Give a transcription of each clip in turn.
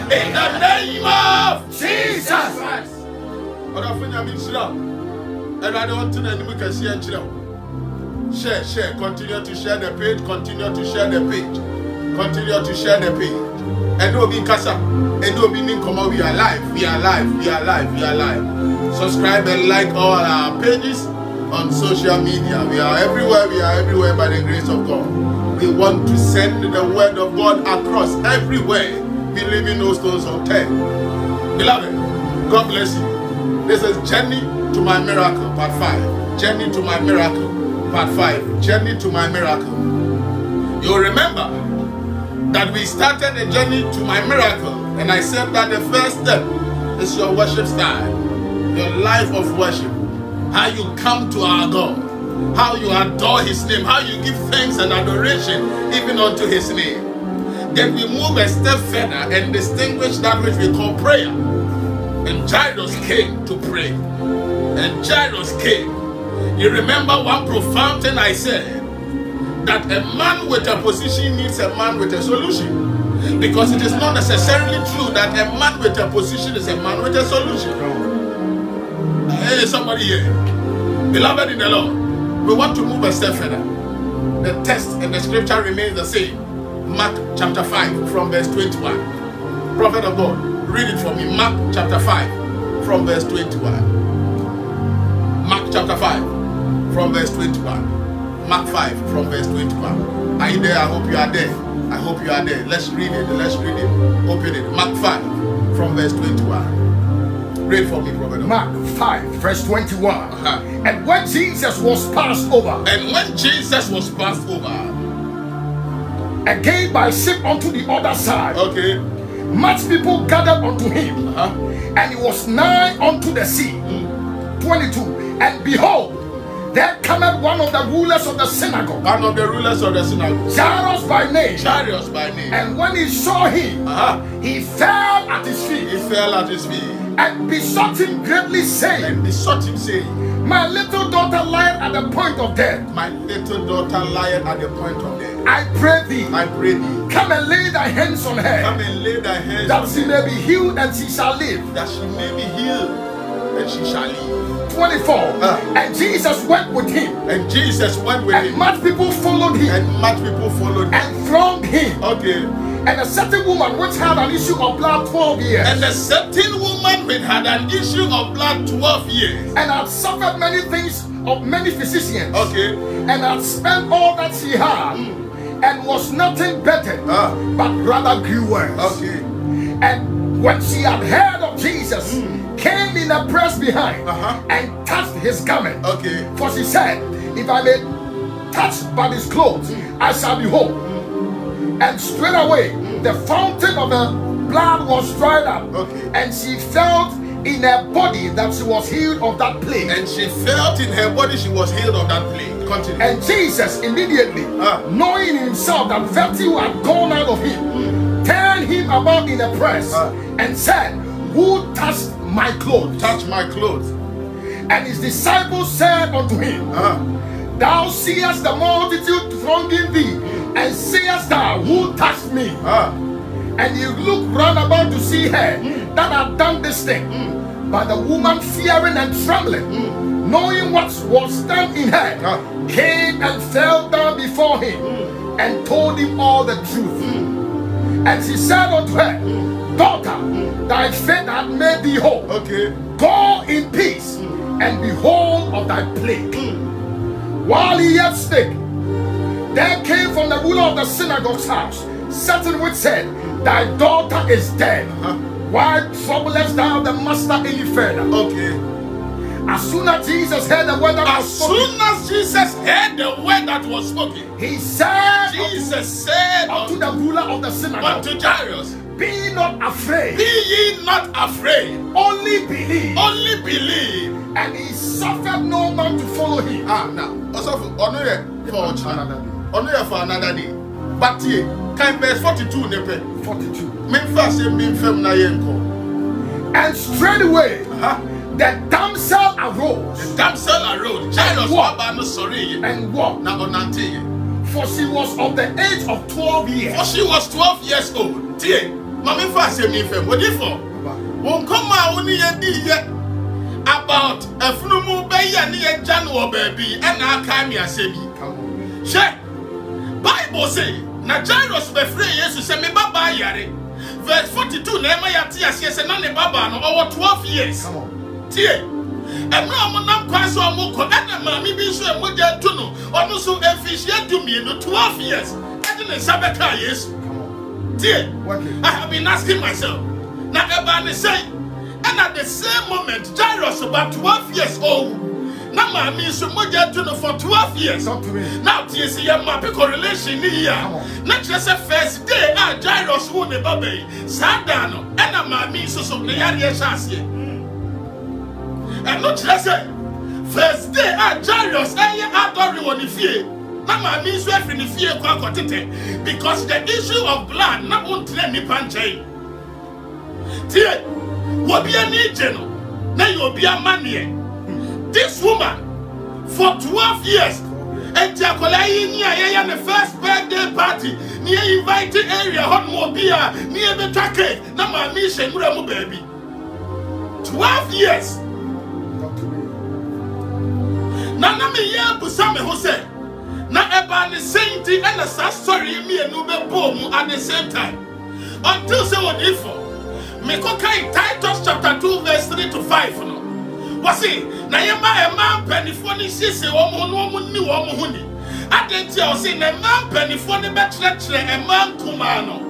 In the name of Jesus. And I don't think we can see it. Share, continue to share the page, continue to share the page, continue to share the page. And no be kasa, and no be come. We are live, we are live, we are live, we are live. Subscribe and like all our pages on social media. We are everywhere by the grace of God. We want to send the word of God across everywhere. We live in those stones of 10. Beloved, God bless you. This is Journey to My Miracle, part 5. Journey to My Miracle, part 5. Journey to My Miracle. You remember that we started the journey to my miracle, and I said that the first step is your worship style, your life of worship, how you come to our God, how you adore His name, how you give thanks and adoration even unto His name. Then we move a step further and distinguish that which we call prayer. And Jairus came to pray. And Jairus came. You remember one profound thing I said? That a man with a position needs a man with a solution. Because it is not necessarily true that a man with a position is a man with a solution. Hey, somebody here. Beloved in the Lord, we want to move a step further. The text and the scripture remains the same. Mark chapter 5 from verse 21. Prophet of God, read it for me. Mark chapter 5 from verse 21. Mark chapter 5 from verse 21. Mark 5 from verse 21. Are you there? I hope you are there. I hope you are there. Let's read it. Let's read it. Open it. Mark 5 from verse 21. Read for me, Prophet. Mark 5 verse 21. And when Jesus was passed over. And when Jesus was passed over. Again by ship unto the other side. Okay. Much people gathered unto him. And he was nigh unto the sea. 22. And behold, there cometh one of the rulers of the synagogue. One of the rulers of the synagogue. Jairus by name. Jairus by name. And when he saw him, he fell at his feet. He fell at his feet. And besought him greatly, saying. And besought him, saying. My little daughter lieth at the point of death. My little daughter lieth at the point of death. I pray thee. I pray thee. Come and lay thy hands on her. Come and lay thy hands that on she her. may be healed and she shall live. That she may be healed and she shall live. 24. And Jesus went with him. And Jesus went with him. And much people followed him. And much people followed him. And thronged him. Okay. And a certain woman which had an issue of blood 12 years. And a certain woman which had an issue of blood 12 years. And had suffered many things of many physicians. Okay. And had spent all that she had. And was nothing better. But rather grew worse. Okay. And when she had heard of Jesus, came in a press behind and touched his garment. Okay. For she said, if I may touch by his clothes, I shall be whole. And straightway the fountain of her blood was dried up. Okay. And she felt in her body that she was healed of that plague. And she felt in her body she was healed of that plague. Continue. And Jesus immediately, knowing in himself that virtue had gone out of him, turned him about in a press and said, who touched my clothes? Touch my clothes. And his disciples said unto him, Thou seest the multitude thronging thee, and sayest thou, Who touched me? And he looked round about to see her that had done this thing. But the woman, fearing and trembling, knowing what was done in her, came and fell down before him, and told him all the truth. And she said unto her, Daughter, thy faith hath made thee whole. Go in peace, and be whole of thy plague. While he yet spake, there came from the ruler of the synagogue's house certain which said, Thy daughter is dead. Why troublest thou the master any further? As soon as Jesus heard the word that was spoken, he said, Jesus said unto the ruler of the synagogue, unto Jairus, Be not afraid. Be ye not afraid. Only believe. Only believe. And he suffered no man to follow him. Now, also for another day. But ye, can verse 42 nepe. 42. And straightway the damsel arose. The damsel arose. Jairus and walked. For she was of the age of 12 years. For she was 12 years old. Tie, mama fa say me fam. What if for? Won come out ni ye about efnumu be ya ni ye January baby and na aka me asemi. She Bible say na Jairus be free Jesus say me baba yare. Verse 42 na ema ya tie ase say na ne baba no over 12 years. Come on. Tie. Emra mo nam kwan so mo ko na mami bi so e mo ja tu no ono so efishia dumi no 12 years. E dey sabeka yes. Dear, I have been asking myself, now about the same, and at the same moment, Jairus about 12 years old. Now my means so much for 12 years. Now you see a map correlation here. Not just a first day, Jairus won the baby, sat down, and my means so the area chance. And not just a first day, Jairus, I adore you on the field. Mama means we have in the fear because the issue of blood not won't let me punch. Dear, what be a need general? Now you'll be a man here. This woman for 12 years and Jacolai near the first birthday party near invited area hot more beer near the take. Now my mission, baby. 12 years. Nana me ya busame who said. Now about the same thing and the story me and Nube Boom at the same time. Until so what if me cocaine Titus chapter 2 verse 3 to 5 no. Was it na yema a man penifoni sisi womu ni womu huni. I didn't tell say na man penifoni betre a man kumano.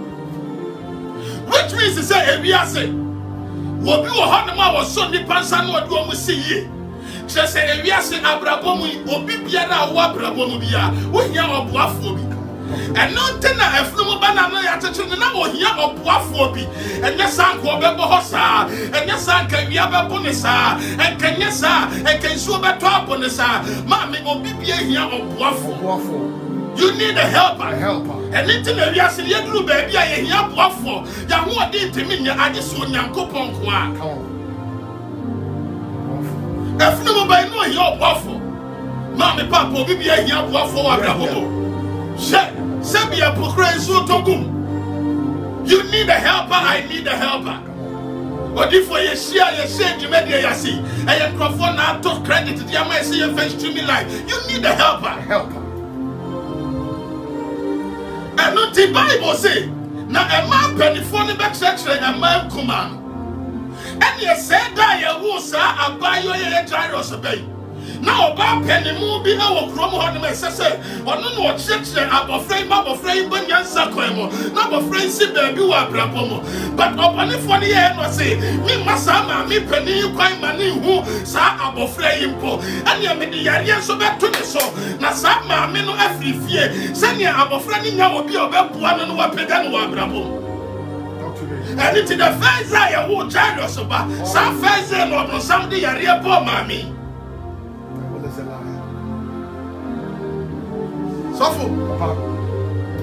Which means to say we are say wobi wo honoma was so ni pansa no odi womu see ye. Just say we are saying Abrabomu, Obibiana, Wabrabomu, we hear of Wafobi. And no tenor, a flume banana attaching the number here of Wafobi, and yes, Uncle Bebosa, and yes, Uncle Yaba Bonesa, and can yes, and can show back top on the side. Mammy Obibia here of Wafo. You need a helper. And little we are saying, you baby, I hear Wafo. Yahu did to me, I just saw Yankopon. Come on. If no by no your waffle, Mammy Papa will be a young waffle. Send a proclaim so to boom. You need a helper, I need a helper. But if you share your shame, you made your see, and your microphone now took credit to the MSC and face to me life. You need a helper. And not the Bible say, now a man penny for the back section, a man command. And you said that you will say, I buy your Jairus obey. Now, about penny movie, our chromo on the message, or no more church, I'm afraid, Bunyan Sakoemo, not afraid, see baby, Brabomo. But upon the funny end, was say, me Masama, me penny, you quite money, who, sir, I'm afraid impo, and you made the Yarian so back to the so. Now, Sama, me no every fear, send you, I'm afraid, you will be about one and what pedan Brabo. And it's the first I will Jairus about some first or something a real poor mammy. So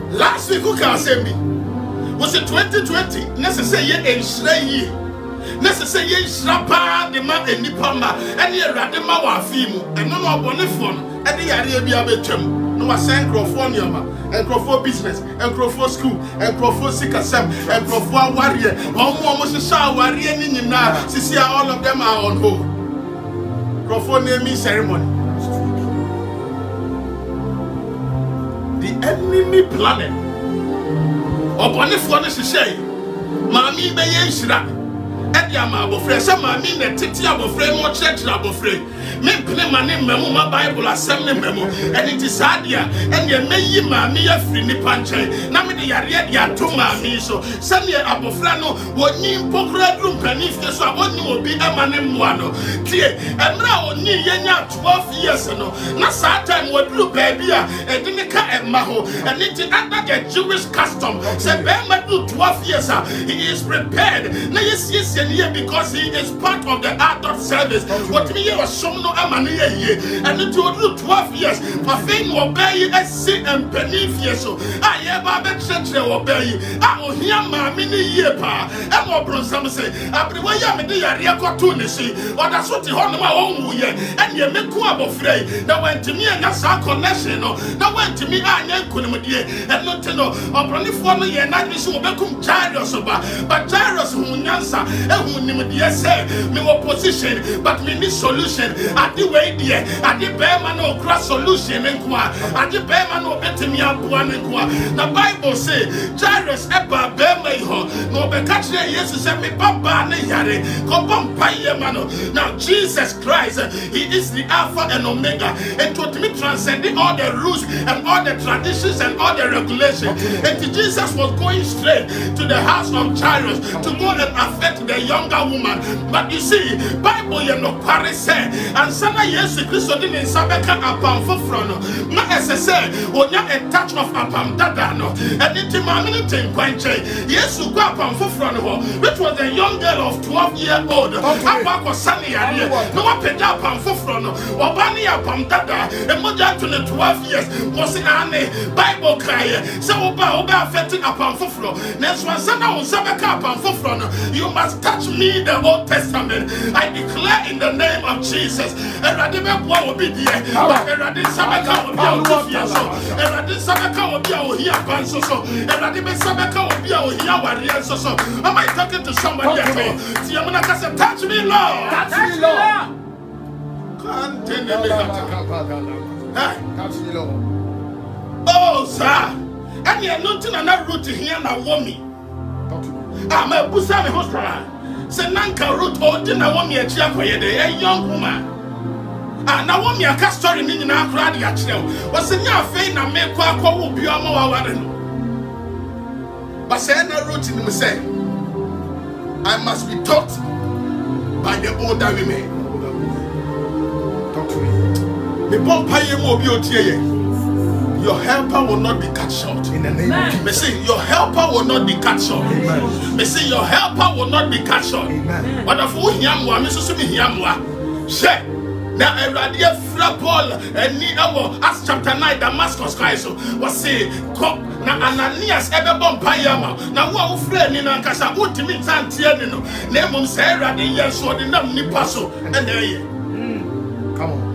last week who can say me was it 2020 necessary and slay ye. Necessary shrapa the man and Nipama, and ye radima wa fimu, and no more bonifon, and the Arabia betum. No more send Crofonium, and Crofo business, and Crofo school, and Crofo Sikasem, and Crofo warrior, almost a shower warrior in now. See, all of them are on hold. Crofo naming ceremony. The enemy planet. Upon the furnace to say, Mammy Bayeshra. Ediama abofre se mami na titi abofre mo church abofre me pene mane memo ma bible asem ne memo eni ti sadia eni meyi mami afri ni panche na me de yare dia to mami so se ne abofre no woni mpokra drum panif ke so woni obi amane mmoa no tie emra oni yenya 12 years no na sa time wodru baby a edi ne ka emma ho eni ti under the Jewish custom se be ma do 12 years he is prepared na yes because he is part of the adult service. What me was some no amani and it will do 12 years. For thing obey a sin and beneath so I ever church obey. I will hear my mini year pa and more bronsam say, I believe I am the area cartoonist or that's what the honor my own year and you make up frey. That went to me and that's our connection. That went to me and couldn't and not to know or only for me and not miss become Jairus but Jairus who answer. Who say me opposition, but me need solution. At the way there, at the bear no cross solution and qua, at the bear no better me up one and qua. The Bible say, Jairus Eba bear me ho, no be catch the yes to say me papa ne yare, come on pie mano. Now Jesus Christ, he is the Alpha and Omega, and to me transcending all the rules and all the traditions and all the regulations. And Jesus was going straight to the house of Jairus to go and affect the younger woman. But you see, Bible you no pare say and sana Yesu Christo didn't sabeka apam fofro na say onya a touch of apam dada no and it mamini tin kwanche Yesu go apam fofro no which was a young girl of 12-year-old apako sani yare no apeda apam fofro no obani apam dada e moja to 12 years was ane Bible cry say oba affecting apam fofro next one sana on sabeka apam fofro no you must touch me the Old Testament. I declare in the name of Jesus. And I didn't want to be there. But I didn't sabaka will be out of here. So and I didn't sabaka will be out here. So and I didn't sabaka will be out here. So am I talking to somebody at all? See, I'm gonna say, touch me, Lord. Touch me, Lord. Touch me, Lord. Oh, sir. And you're not in another route here now, woman. I'm a Busami hospital. Say Nanka root or dinner woman a young woman. And now woman a story meaning our crowd yachel. Was in your fame and make quack will be on our but say no root in him say I must be taught by the older women. Talk to me. The Pompire will be your helper will not be cut short. In the name of Jesus. Me say your helper will not be cut short. Amen. Me say your helper will not be cut short. Amen. But if we hiamwa, me so me hiamwa. She na eradia fra Paul and ni awo Acts chapter 9 Damascus Christ was say come na Ananias ebe bompa yama na wo frɛ ni na nkasa utimi tantie ni no na mum say erade yeso de nam nipa so and there. Come on.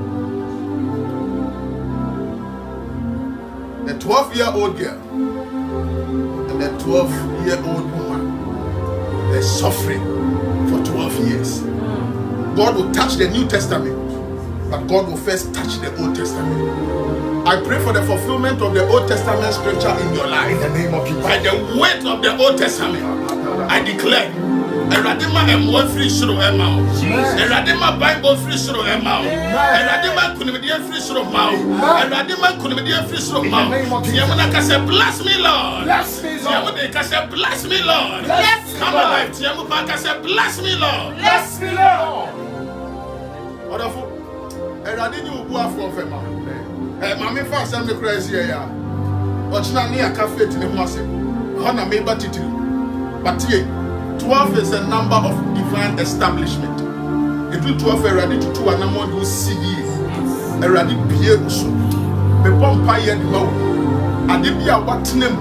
The 12-year-old girl and the 12-year-old woman, they're suffering for 12 years. God will touch the New Testament, but God will first touch the Old Testament. I pray for the fulfillment of the Old Testament scripture in your life. In the name of Jesus. By the weight of the Old Testament, I declare. Eradima M1 free show Emma. Eradima Bible free show Emma. Eradima Kunimidian free show Mao. Eradima Kunimidian free show Mao. Yamunaka say, bless me, Lord. Bless me, Lord. Yamunaka say, bless me, Lord. Bless me, Lord. Come alive. Yamunaka say, bless me, Lord. Bless me, Lord. Wonderful. Eradini Ubua for Fema. Mammy fast and the crazy here. But now near cafe to the Mosse. Honor me, but it. But here. 12 is a number of divine establishment. It will 12 ready to 2 and I'm going to see you. A ready Pieruso. The Pompire de Bow. And the Bia what name?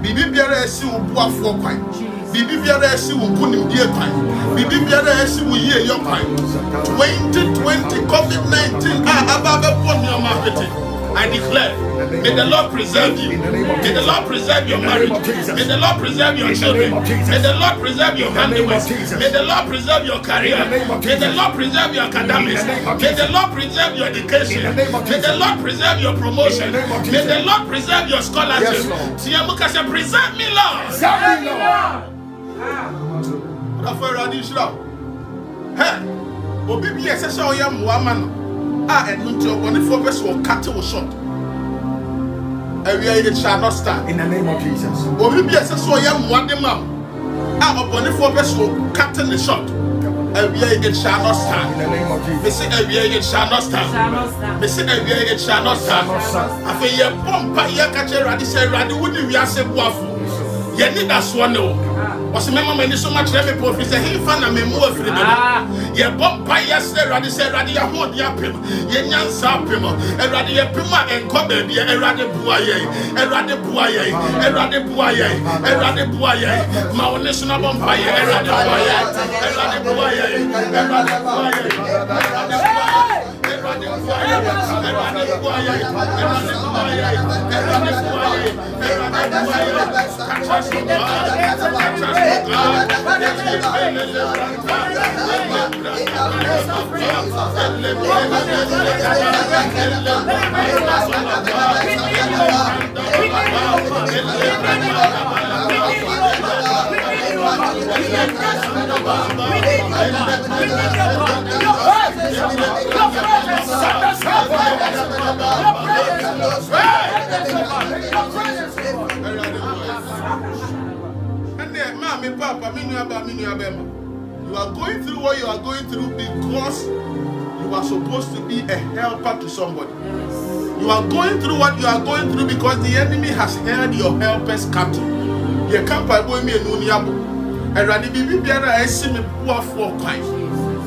Bibi Biara see Ubua for quite. Bibi biara esi wo kunim die kwan. Bibi biara esi wo yie yo kwan. 2020 COVID-19 ababa pon your marketing. I declare, may the Lord preserve you. May the Lord preserve your marriage. May the Lord preserve your children. May the Lord preserve your handiworks. May the Lord preserve your career. May the Lord preserve your academics. May the Lord preserve your education. May the Lord preserve your promotion. May the Lord preserve your scholarship. Tiamuka say, preserve me, Lord. Preserve me, Lord. Hey, Obibi ese oya muamano. And until one of us will cut to a shot. It shall not stand. In the name of Jesus. Obibi ese oya muadema. Upon if one of us will cut in the shot. It shall not stand. In the name of Jesus. They say it shall not stand. They say it shall not stand. I feel your pompa, your catcher, radisha, radi, wouldn't you say waffle? You need that swallow. Was remember when so much every prophet say he found a memo for the baby. Ye pompa, yes, radi, say radi, a hold your pim, ye nyan sapim, and radi a pima and cover, and radi buaye, and radi buaye, and radi buaye, and radi buaye, my national bompire, and radi buaye, and radi buaye, and radi buaye, and radi buaye. You are going through what you are going through because you are supposed to be a helper to somebody. You are going through what you are going through because the enemy has held your helpers captive. You can't buy me a nuniabo. And Radi Bibi Biara, I see me poor for kind.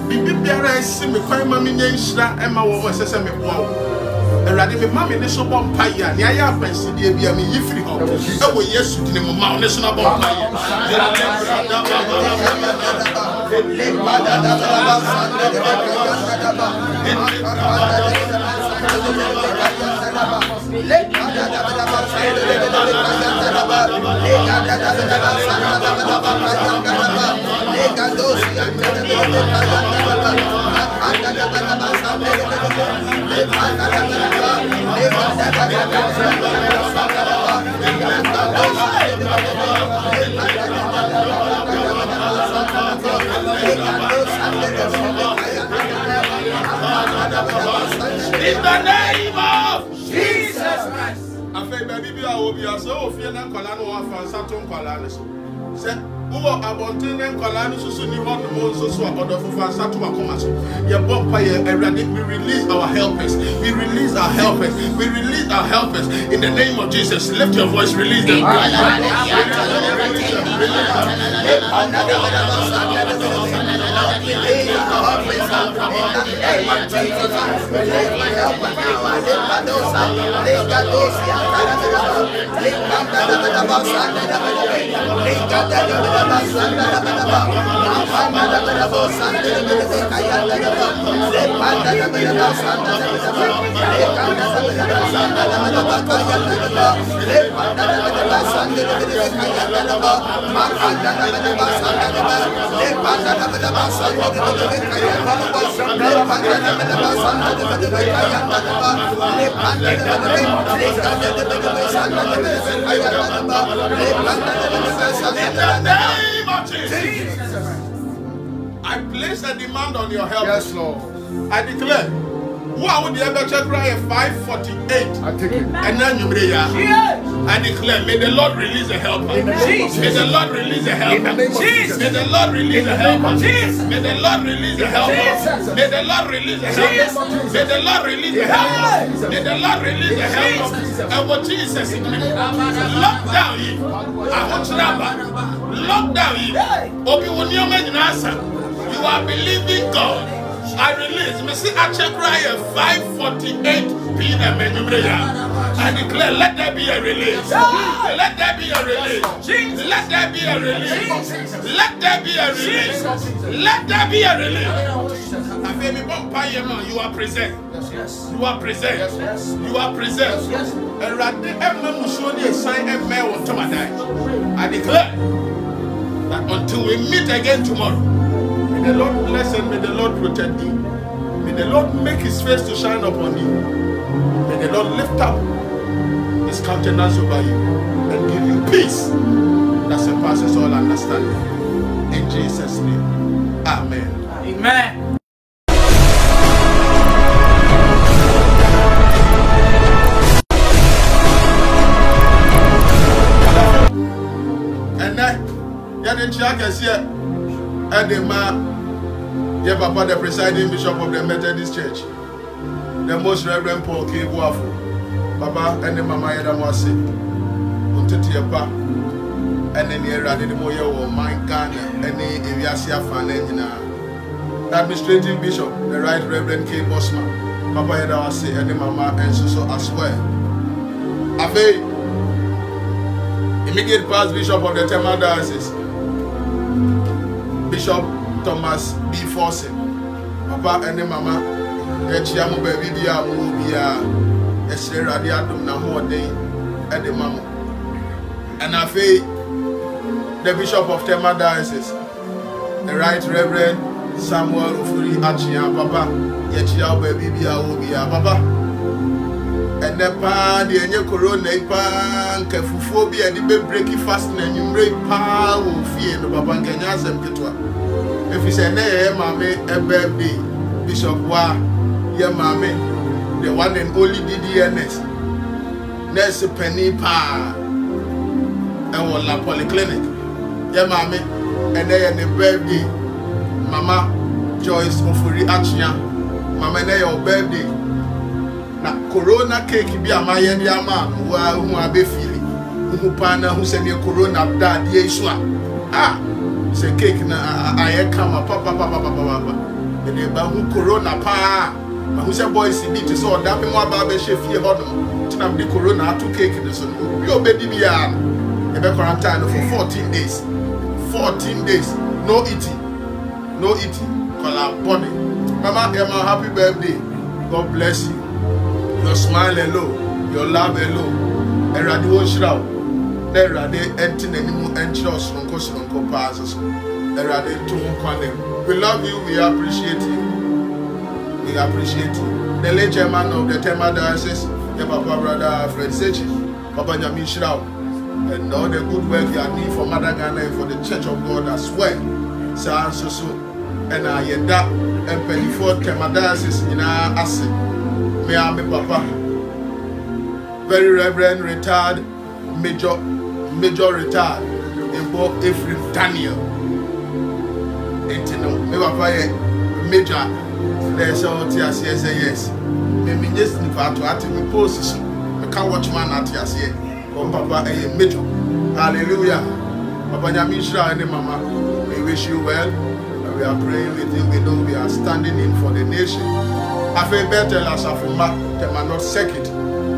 Bibi Biara, I see me quite mammy Nashra, Emma was a me poor. And Radi Mammy National Bompire, Yaya Fancy, dear, be a me if you hope. Oh, yes, you didn't mount National Bompire. In the name of Jesus Christ. I feel baby, I will be so fear and Colano for Saturn Colanis. Said, who are abundant and Colanis who knew what the most so about for Saturn Comas. Your bonfire, we release our helpers. We release our helpers. We release our helpers. In the name of Jesus, lift your voice, release them. I place a demand on your help. Yes, Lord. I declare. Who would the ever check cry 548? I take it. And then you I declare, may the Lord release a helper. May the Lord release a helper. May the Lord release a helper. May the Lord release a helper. May the Lord release a helper. May the Lord release a helper. May the Lord release a helper. And what Jesus is lock down you. I want to lock down you. Obi Wunyomen Nasa. You are believing God. I release. Me see a check right 5:48 p.m. I declare, let there be a release. Let there be a release. Let there be a release. Let there be a release. Let there be a release. You are present. You are present. You are present. I declare that until we meet again tomorrow, may the Lord bless and may the Lord protect thee. May the Lord make his face to shine upon you. May the Lord lift up his countenance over you and give you peace that surpasses all understanding. In Jesus' name. Amen. Amen. Papa, the presiding bishop of the Methodist Church, the most Reverend Paul K. Buafo, Papa, and the Mama Yadamwasi, Untitiapa, and then the Radimoya or Mine Ghana, and the Eviasia Fan, the administrative bishop, the Right Reverend K. Bosman, Papa Yadamwasi, and the Mama, and so as well. Afe, immediate past bishop of the Tema Diocese, Bishop Thomas B. Forsen, Papa and Mama, Echiamu baby, Bia, Esre Radiadum Nahode, and the Mama. And I feel the Bishop of Tema Diocese, the Right Reverend Samuel Ufuri Achia, Papa, Echiamu baby, Bia, Papa. And the pa, the Enya Corona, Pan, Kafuphobia, and the breaky fast, and you break power of fear, and the Papa Kenyas and Kitwa. If you say, "Hey, Mammy, a baby, Bishop Wa, yeah, Mammy, the one and only DDNS, Nurse Penny Pa, and La Polyclinic, yeah, Mammy, and they and the baby, Mama Joyce Ofuri Achia, Mama, and your baby. Na corona cake be a my and your man who are be feeling, who pana who send your corona dad, Yeshua. Ah! Say cake na I come papa and the bahu corona pa ma who say boys in it so that me wa ba be chef here hodom tinam the corona to cake in so you obedi bia e be quarantine for 14 days 14 days no eating call our body. Mama, Emma, happy birthday. God bless you. Your smile hello, your love hello, and radio shroud. There are the empty anymore and trust on Cosin Compasses. There are the two condemn. We love you, we appreciate you. We appreciate you. The late chairman of the Tema Diocese, the Papa Brother Fred Sechi, Papa Yamin Shroud, and all the good work you are doing for Mother Ghana and for the Church of God as well. So, and I hear that, and penny for Tema Diocese in our asset. Me and my Papa, very Reverend retired, Major retired, in both Ephraim Daniel. Me Papa Major, there's all tears, yes. Me just need to me post. I can't watch man at yes, Papa a Major. Hallelujah. Papa Nyamisha and Mama, we wish you well. We are praying with you. We know we are standing in for the nation. I feel better as a former, them are not second.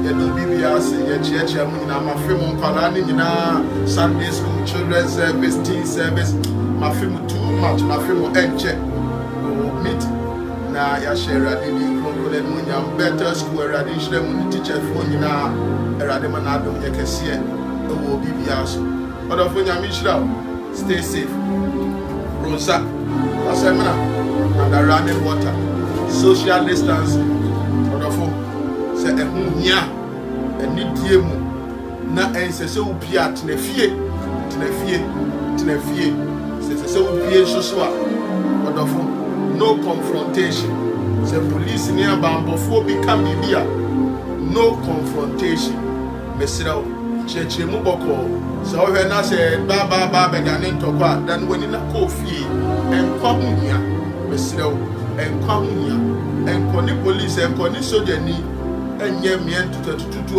You know, BBS, church, my film on Kalani, Sunday school, children's service, teen service. My film too much, my film will end check. Meet. Now, I share a better school, radiation, teacher phone, a radimanado, you can see it. BBS. But of when you stay safe. Rosa, Asemina, and the running water. Social distancing. Wonderful. Say a munya, a nidiemu. Na ense se upia tenefie. Say upia shoswa. Wonderful. No confrontation. Say police near bambofo become bibia. No confrontation. Mesira cheche muboko. So when I say ba beganin to kwa, then when in a coffee and comunia, Mesira. And come here, and Connie police and Connie Sojani, and Yemian to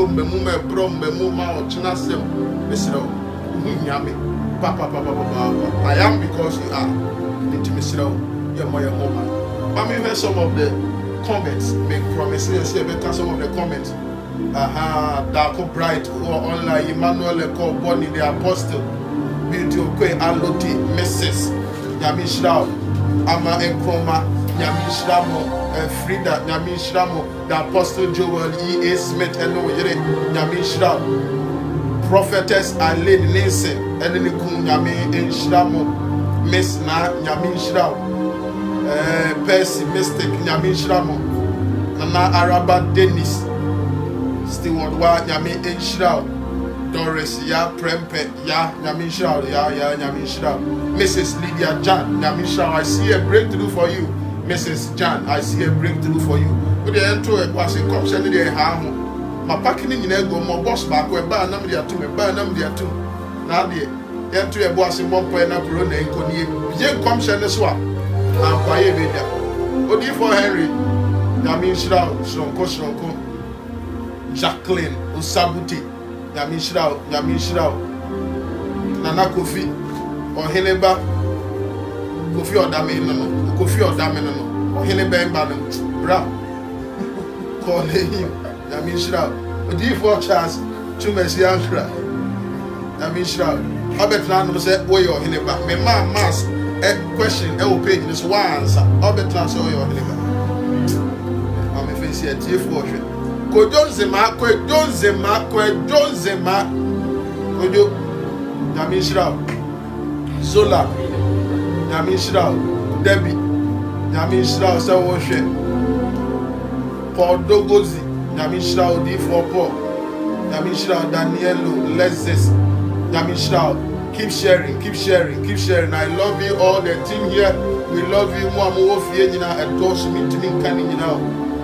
Memuma, Brom, Memuma, or Chinasem, Mr. Yami, Papa, I am because you are. Into Mr. Yamoya Homa. I mean, heard some of the comments. Make promises and see better some of the comments. Darko Bright or online Emmanuel Eko Bonnie the Apostle. Beauty Okwe Aloti Mrs. Nyami Shrao. Ama Enkoma Nyami Shramo. Frida Nyami Shramo. The Apostle Joel E.A. Smith and Oyere Nyami Shrao. Prophetess Aileen Nelson and then Nyami Shramo. Miss Na Nyami Shrao. Percy Mystic Nyami Shramo. Nana Araba Dennis. Steward Wa Nyami Shrao. Doris Ya Prempe Ya Nyami Shrao Ya Nyami Shrao. Mrs. Lydia Jan Nyami Shrao. I see a breakthrough for you. Mrs. Jan, I see a breakthrough for you. But the end to it was in commission in the harm. My packing in the my boss back where by number two, by number two. Now the end to a boss in 1 point up run and could you commission as well? I'm quiet with them. But if for Henry, Nyami Shrao, Shronko, Jacqueline, Usabuti, Nyami Shrao, Nana Kofi, or Heleba, Kofi or Damino, Kofi or Damino, or Heleba and Bra. Call him, Nyami Shrao. But if for Charles, Chumes Yankra, Nyami Shrao. I bet Random said, where you're Heleba. My man must question, I will pay this one answer. I bet Random your Heleba. I'm a face here, T4. Kodonzema, Kojo, Nyami Shrao, Zola, Nyami Shrao, Debbie, Nyami Shrao, Sawoshe, Paul Dogozi, Nyami Shrao, D4 Paul, Nyami Shrao, Danielo, Lexis, Nyami Shrao. Keep sharing. I love you all, the team here. We love you. Mwamu Ofienina, endorse me to me, canning now.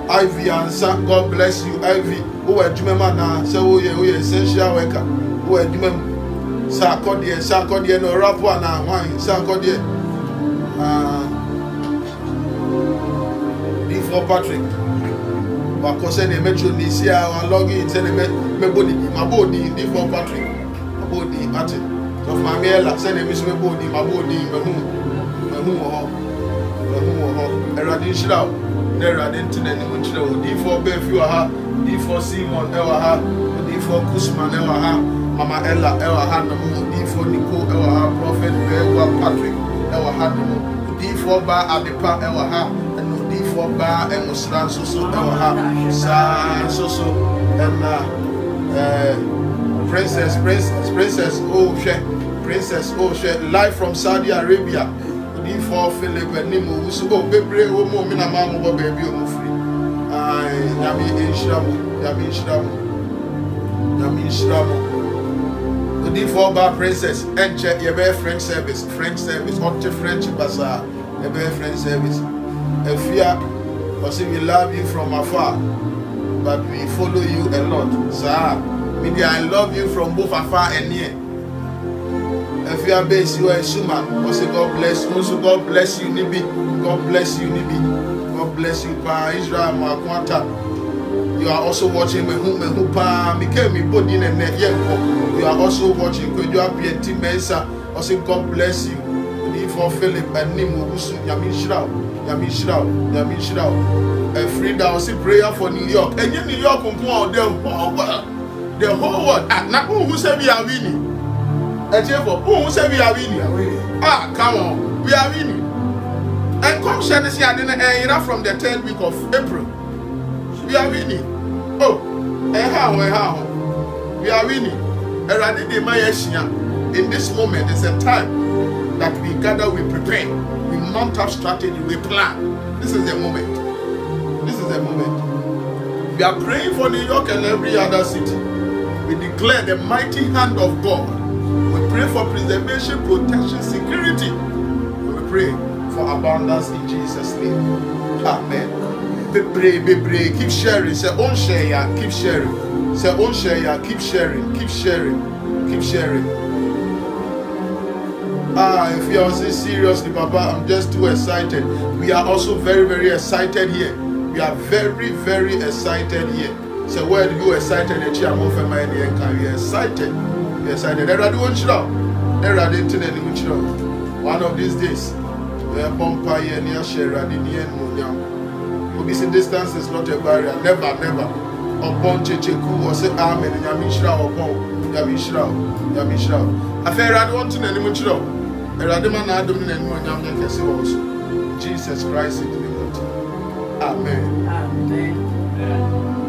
Ivy answer, God bless you, Ivy. Who are Jumema now? So we essential worker. Who are Jumem? Sarkodie, no rap one now. Wine, Sarkodie. D4 Patrick. Because they mentioned this year, I log in, send my body, D4 Patrick. My body, Patrick. So my mail, send me my body, Eradin there are internet D4 Befu D4 Simon Ewaha D4 Kusman Ewaha Mama Ella Ewaha D4 Nico Ewaha Prophet Bewa Patrick Ewaha D4 Bar Abipa Ewaha and D4 Bar and Musran Soso Ewaha Soso and Princess Oshe live from Saudi Arabia. For Philip and Nimo, so Bebre, Mina Mamma, baby, free. Yami Shramu. The D4 Bar Princess, and check your bear French service, up to French Bazaar, a bear French service. If we love you from afar, but we follow you a lot. Sir, media, I love you from both afar and near. If you are based, you are a Suman. Also, God bless you. Also, God bless you, Nibi. God bless you, Nibi. God bless you, Pa Israel Makwanta. You are also watching Mehu Pa Mikemi Bodin and Netyenko. You are also watching Kojo Pieti Mesa. Also, God bless you. For Philip and Nimu Yami Shrao. Frida also prayer for New York. And in New York, the whole world. Now, who said we are winning? Who said we are winning? Ah, come on, we are winning. And come share this year from the 10th week of April. We are winning. Oh, and how? We are winning. In this moment, it's a time that we gather, we prepare, we mount up strategy, we plan. This is the moment. We are praying for New York and every other city. We declare the mighty hand of God. We pray for preservation, protection, security. We pray for abundance in Jesus' name. Amen. Be pray. Keep sharing. Say, on share, keep sharing. Say, on share, keep sharing. Keep sharing. If you are saying seriously, Papa, I'm just too excited. We are also very, very excited here. We are very, very excited here. So where do you excited? We are excited. One of these days, we Bompa Yenia Shera, the Nien Munyam. Obviously, distance is not a barrier. Never, never. Upon Checheku or say Amen and Yamishra upon Yamishra. I fear I don't want to any much. A Radiman Adam and Munyam also. Jesus Christ in the name of Amen. Amen.